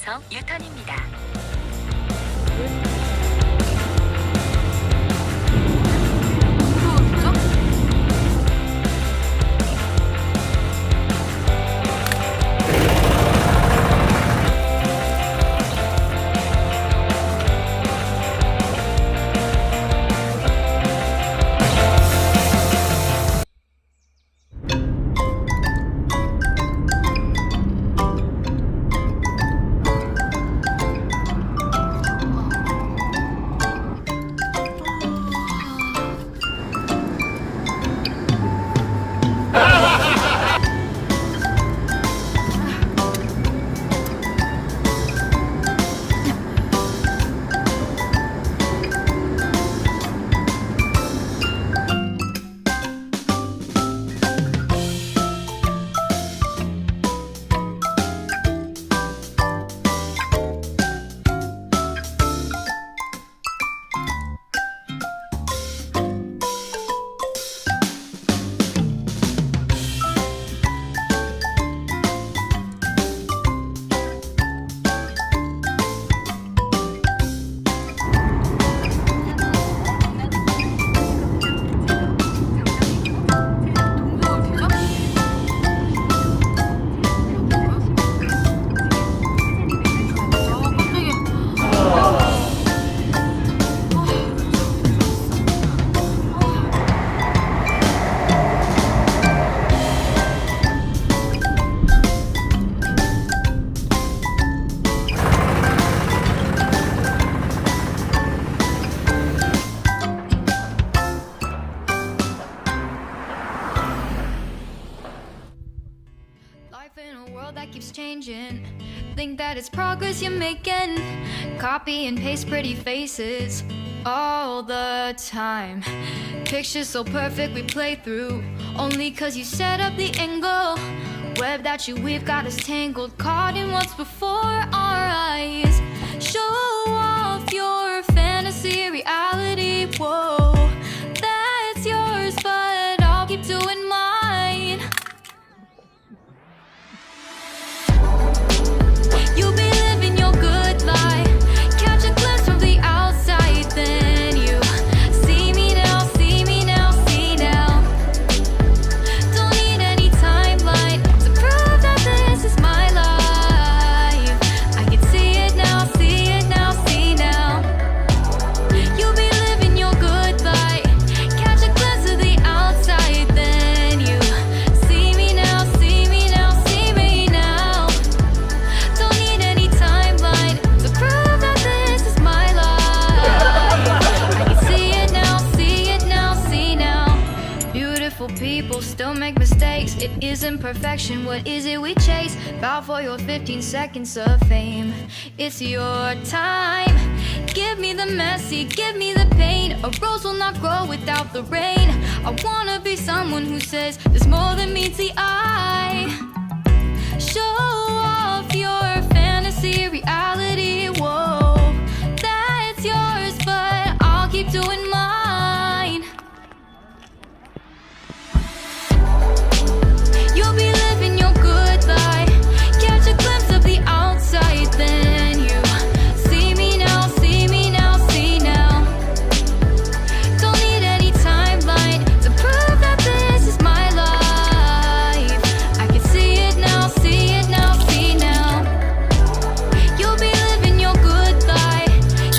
이어서 유턴입니다. Think that it's progress you're making. Copy and paste pretty faces all the time. Pictures so perfect we play through only cause you set up the angle. Web that you weave got us tangled, caught in what's before our eyes. Show off your fantasy reality. Whoa, that's yours, but I'll keep doing mine. You'll be living your good life. Catch a glimpse from the outside, then you see me now, see me now, see now. Don't need any timeline to prove that this is my life. I can see it now, see it now, see now. You'll be living your good life. Catch a glimpse of the outside, then you see me now, see me now, see me now. Don't need any timeline to prove that this is my life. I can see it now, see it now, see now. Beautiful people still make mistakes. It isn't perfection, what is it we chase? Bow for your 15 seconds of fame. It's your time. Give me the messy, give me the pain. A rose will not grow without the rain. I wanna be someone who says there's more than meets the eye. Show off your fantasy reality. Whoa, that's yours, but I'll keep doing mine. You'll be living your good life. Catch a glimpse of the outside, then you see me now, see me now, see now. Don't need any timeline to prove that this is my life. I can see it now, see it now, see now. You'll be living your good life.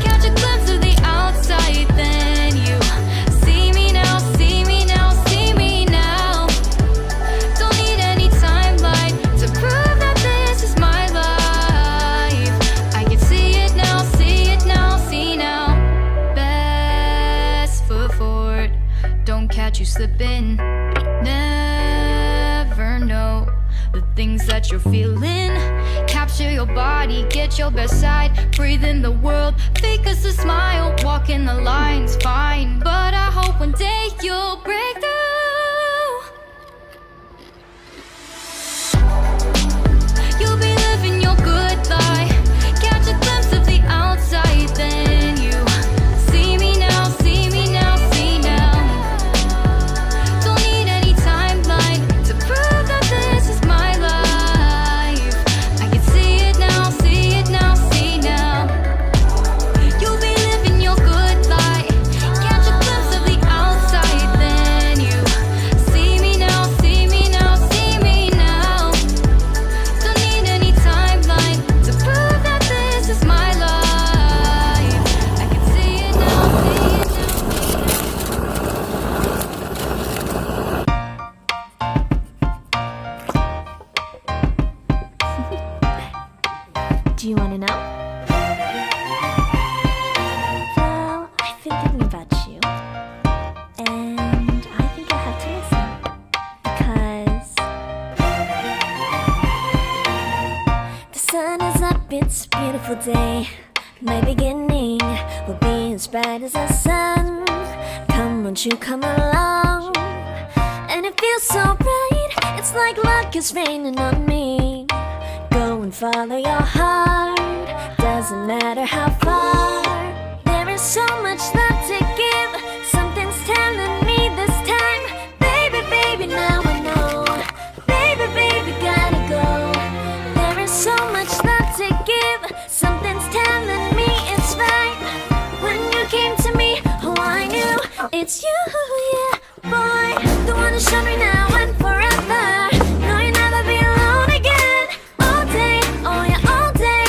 Catch a glimpse of the outside, then you see me now, see me now, see me now. Don't need any timeline to prove that this is my life. I can see it now, see it now, see now. Best foot forward, don't catch you slipping. Never know the things that you're feeling. Capture your body, get your best side. Breathe in the world, fake us a smile. Walking the lines, fine, but I hope one day you'll break through. You'll be living your good life. Catch a glimpse of the outside, then you see me now, see me now, see now. Don't need any timeline to prove that this is my life. I can see it now, see it now, beautiful day. My beginning will be as bright as the sun. Come, won't you come along? And it feels so bright, it's like luck is raining on me. Go and follow your heart, doesn't matter how far. There is so much love to give, something's telling me this time. Baby, baby, now I know. Baby, baby, gotta go. There is so much love to give, something's telling me it's right. When you came to me, oh I knew it's you, yeah, boy. The one who showed me now and forever. No, you'll never be alone again. All day, oh yeah, all day.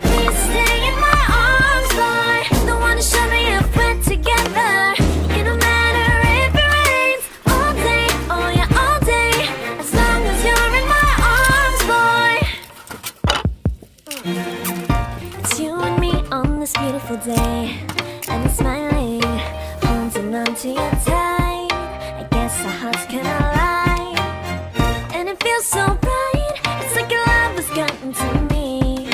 Please stay in my arms, boy. The one who showed me if we're together. It don't matter if it rains. All day, oh yeah, all day. As long as you're in my arms, boy. It's you and me on this beautiful day, and it's smiling, holding on to your tight. I guess our hearts cannot lie, and it feels so bright. It's like your love has gotten to me.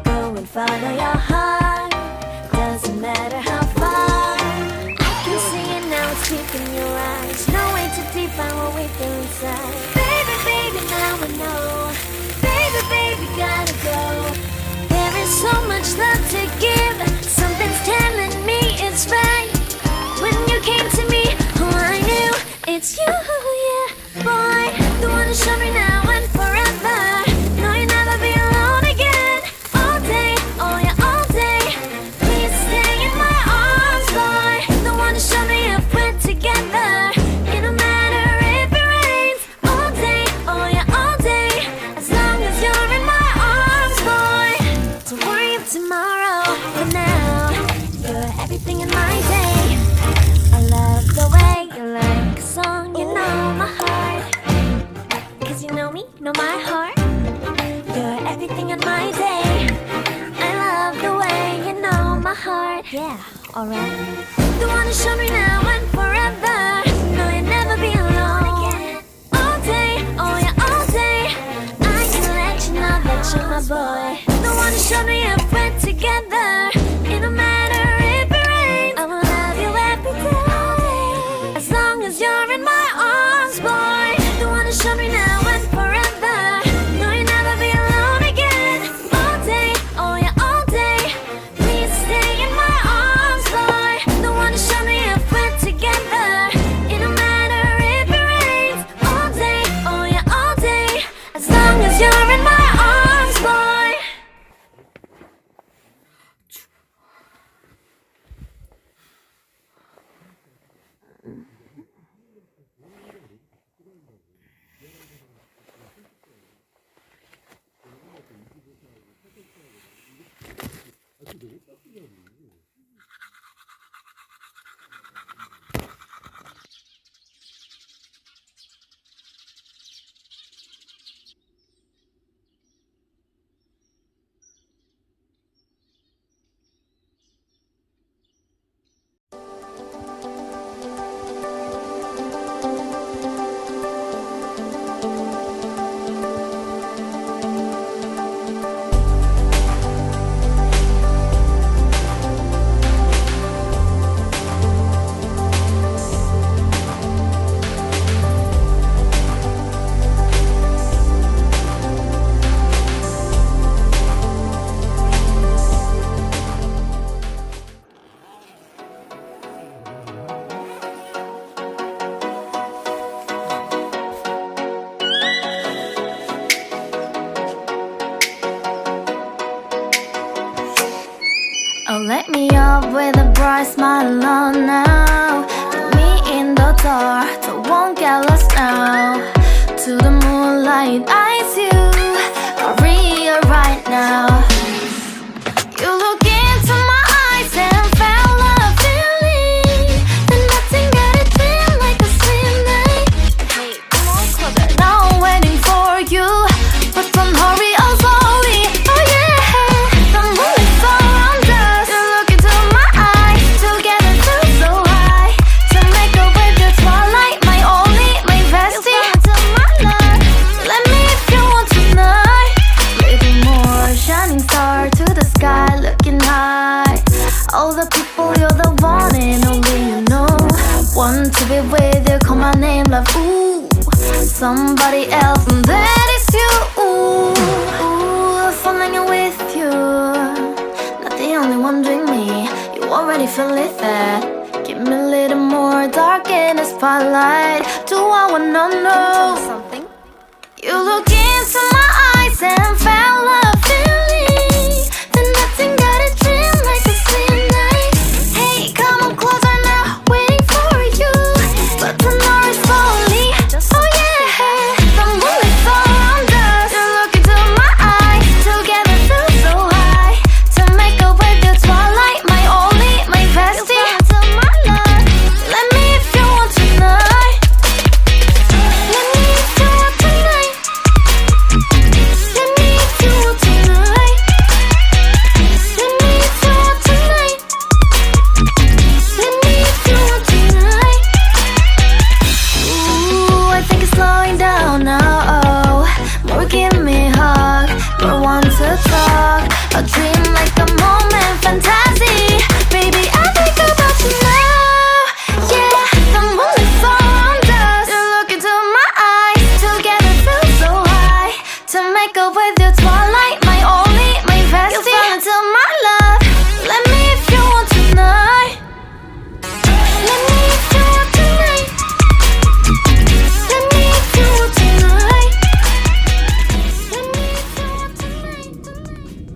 Go and follow your heart, doesn't matter how far. I can see it now, it's deep in your eyes. No way to define what we feel inside. Baby, baby, now I know. Baby, baby, gotta go. There is so much love to give, something's telling me it's right. When you came to me, oh I knew it's you, yeah, boy. The one who showed me now and forever. No, you'll never be alone again. All day, oh yeah, all day. Please stay in my arms, boy. The one who showed me if we're together. It don't matter if it rains. All day, oh yeah, all day. As long as you're in my arms, boy. Don't worry of tomorrow, for now you're everything in my day. I love the way you like a song, you know my heart. Cause you know me, know my heart. You're everything in my day. I love the way you know my heart. Yeah, alright. The one who showed me now and forever. No, you'll never be alone again. All day, oh yeah, all day. I can let you know that you're my boy. The one who showed me if we're together. It don't matter if it rains. I will love you every day. As long as you're in my arms, boy. The one who showed me now and forever. No, you'll never be alone again. All day, oh yeah, all day. Please stay in my arms, boy. The one who showed me if we're together. It don't matter if it rains. All day, oh yeah, all day. As long as you're in my arms, boy. Oh, let me up with a bright smile on now. Put me in the dark, so won't get lost now. To the moonlight, eyes you are real right now. You look into my eyes and felt a feeling that nothing got it feel like a slim night. Hey, come on, closer. Now I'm waiting for you, but don't hurry, oh slowly. Oh yeah, the moon is so around us. You look into my eyes, together feel so high. somebody else, and that is you. Ooh, falling with you. Not the only one doing me. You already feel it there. Give me a little more dark in the spotlight. Do I wanna know something? You look into my eyes and felt love feeling. Then nothing got a dream like a same night. Hey, come on closer now, waiting for you. But the night is slowly. Oh yeah, the moonlight's all around us. You look into my eyes, together feel so high. To make up with the twilight, my only, my bestie. Let me if you want tonight. Let me if you want tonight. Let me if you want tonight. Let me if you want tonight. Let me if you want tonight. Ooh, I think it's slowing down now. More give me a hug, more want to talk. A dream like